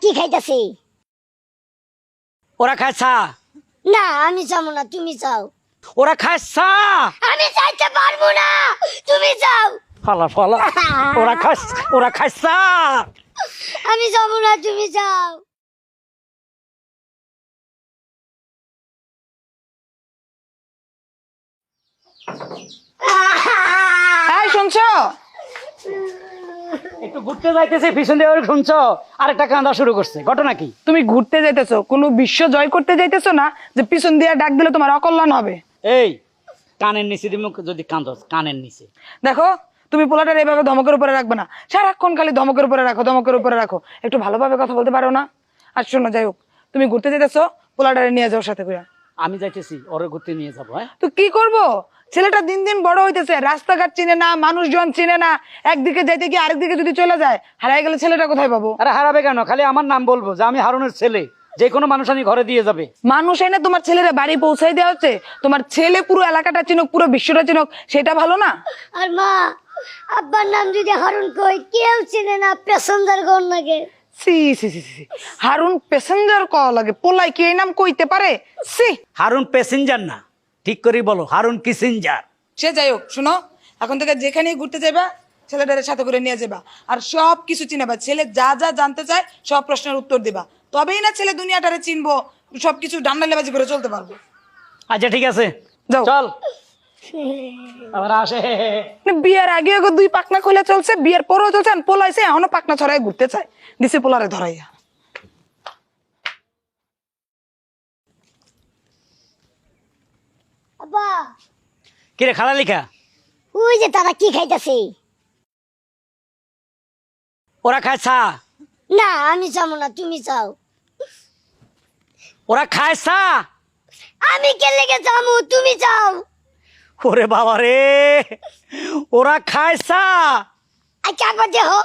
কি খাইতাছি? ওরা খায় চা। না আমি যাবো না, তুমি যাও। ওরা খায় চা। আমি যাইতে পারবো না, তুমি যাও। ফালা ফালা। ওরা খায় চা। আমি যাবো না, তুমি যাও। এই শুনছো? একটু ঘুরতে যাইতেছে, পিছন দিয়ে শুনছো আরেকটা কান্দা শুরু করছে। ঘটনা কি? তুমি ঘুরতে যাইতেছো, কোনো বিশ্ব জয় করতে যাইতেছো না যে পিছন দিয়ে ডাক দিলে তোমার অকল্যাণ হবে? এই কানের নিচে দিমু, যদি কান্দস কানের নিচে। দেখো তুমি পোলাটার এইভাবে ধমকের উপরে রাখবে না, সারাক্ষণ খালি ধমকের উপরে রাখো, ধমকের উপরে রাখো, একটু ভালোভাবে কথা বলতে পারো না? আর শোনো, যাই হোক, তুমি ঘুরতে যেতেছো, পোলাটারে নিয়ে যাও সাথে করে। আমি যাইতেছি, ওরে ঘুরতে নিয়ে যাবো। হ্যাঁ, তো কি করবো? ছেলেটা দিন দিন বড় হইতেছে, রাস্তাঘাট চিনে না, মানুষজন চিনে না, একদিকে যাইতে গিয়ে আরেকদিকে যদি চলে যায়, হারাই গেলে ছেলেটা কোথায় পাবো? আরে হারাবে কেন? খালি আমার নাম বলবো যে আমি হারুনের ছেলে, যে কোনো মানুষ আমি ঘরে দিয়ে যাবে। মানুষ এনে তোমার ছেলেরা বাড়ি পৌঁছাই দেওয়া হচ্ছে, তোমার ছেলে পুরো এলাকাটা চিনুক, পুরো বিশ্বটা চিনুক, সেটা ভালো না? আর মা, আব্বার নাম যদি হারুন কই, কেউ চিনে না, প্যাসেঞ্জার গন লাগে। সি সি সি সি, হারুন প্যাসেঞ্জার কওয়া লাগে, পোলাই কি এই নাম কইতে পারে? সি, হারুন প্যাসেঞ্জার না, ঠিক করে বলো, হারুন কিসেঞ্জার। সে যাই হোক, শোনো, এখন থেকে যেখানে ঘুরতে যাবা ছেলেটার সাথে করে নিয়ে যাবা, আর সব কিছু চিনাবা, ছেলে যা যা জানতে চায় সব প্রশ্নের উত্তর দিবা, তবেই না ছেলে দুনিয়াটারে চিনবো, সবকিছু ডান্ডালেবাজি করে চলতে পারবো। আচ্ছা ঠিক আছে, যাও। চল। আবার আসে। বিয়ের আগে আগে দুই পাকনা খোলা চলছে, বিয়ের পরেও চলছে, আর পোলাইছে এখনো পাকনা ছড়াই ঘুরতে চায়, দিছে পোলারে ধরাইয়া। আব্বা, কিরে খালা লিখা? ওই যে তারা কি খাইতাছে? ওরা খায় চা। না আমি যাবো না, তুমি যাও। ওরা খায় চা। আমি কে লেগে যাবো, তুমি যাও। ওরে বাবা রে, ওরা খায় চা। আচ্ছা আবার দেখো,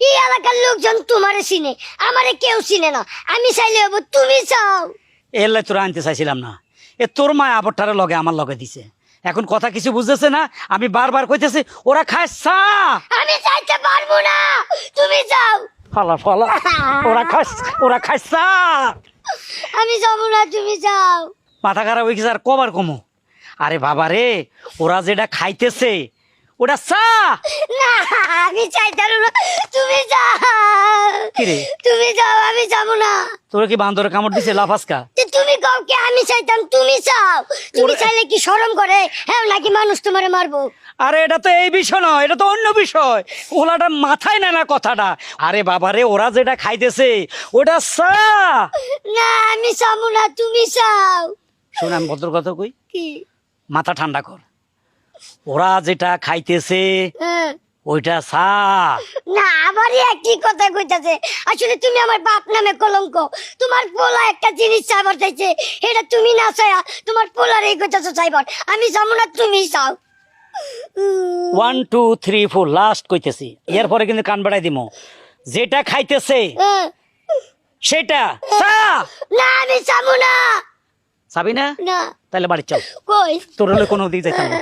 এই এলাকার লোকজন তোমারে চিনে, আমারে কেউ চিনে না, আমি চাইলে হবো, তুমি যাও। এলে তোরা আনতে চাইছিলাম না, এ তোর মায় আবরটারে লগে আমার লগে দিছে, এখন কথা কিছু বুঝতেছে না। আমি বারবার কইতেছি ওরা খায় চা। আমি যাইতে পারবো না, তুমি যাও। ফালা ফালা। ওরা খায় চা। আমি যাবো না, তুমি যাও। মাথা খারাপ হয়ে গেছে, আর কবার কমো? আরে বাবা রে, ওরা যেটা খাইতেছে ওটা চা। না আমি চাইতে পারবো না, তুমি যাও। কিরে তুমি যাও, আমি যাবো না। তোরা কি বান্দরে কামড় দিছে লাফাসকা? যে তুমি কাউকে, আমি চাইতাম, তুমি চাও। তুমি চাইলে কি শরম করে? হ্যাঁ নাকি মানুষ তোমারে মারবো? আরে এটা তো এই বিষয় নয়, এটা তো অন্য বিষয়। ওলাটা মাথায় না না কথাটা। আরে বাবা রে, ওরা যেটা খাইতেছে ওটা চা। না আমি যাবো না, তুমি চাও। শোন, আমি ভদ্র কথা কই, কি? মাথা ঠান্ডা কর। ওরা যেটা খাইতেছে হ্যাঁ। ওইটা চা। না আবারই একই কথা কইতাছে। আসলে তুমি আমার বাপ নামে কলঙ্ক। তোমার পোলা একটা জিনিস চাইবার চাইছে, এটা তুমি না চাইয়া তোমার পোলার এই কইতাছো চাইবার। আমি যাবো না, তুমি চাও। 1 2 3 4 লাস্ট কইতেছি, এরপরে কিন্তু কান বাড়াই দিমো। যেটা খাইতেছে হ্যাঁ। সেটা চা। না আমি যাবো না। চাবি না? না। তাহলে বাড়ি চল, কই? তোর হলে কোনো দিক যাইতাম না।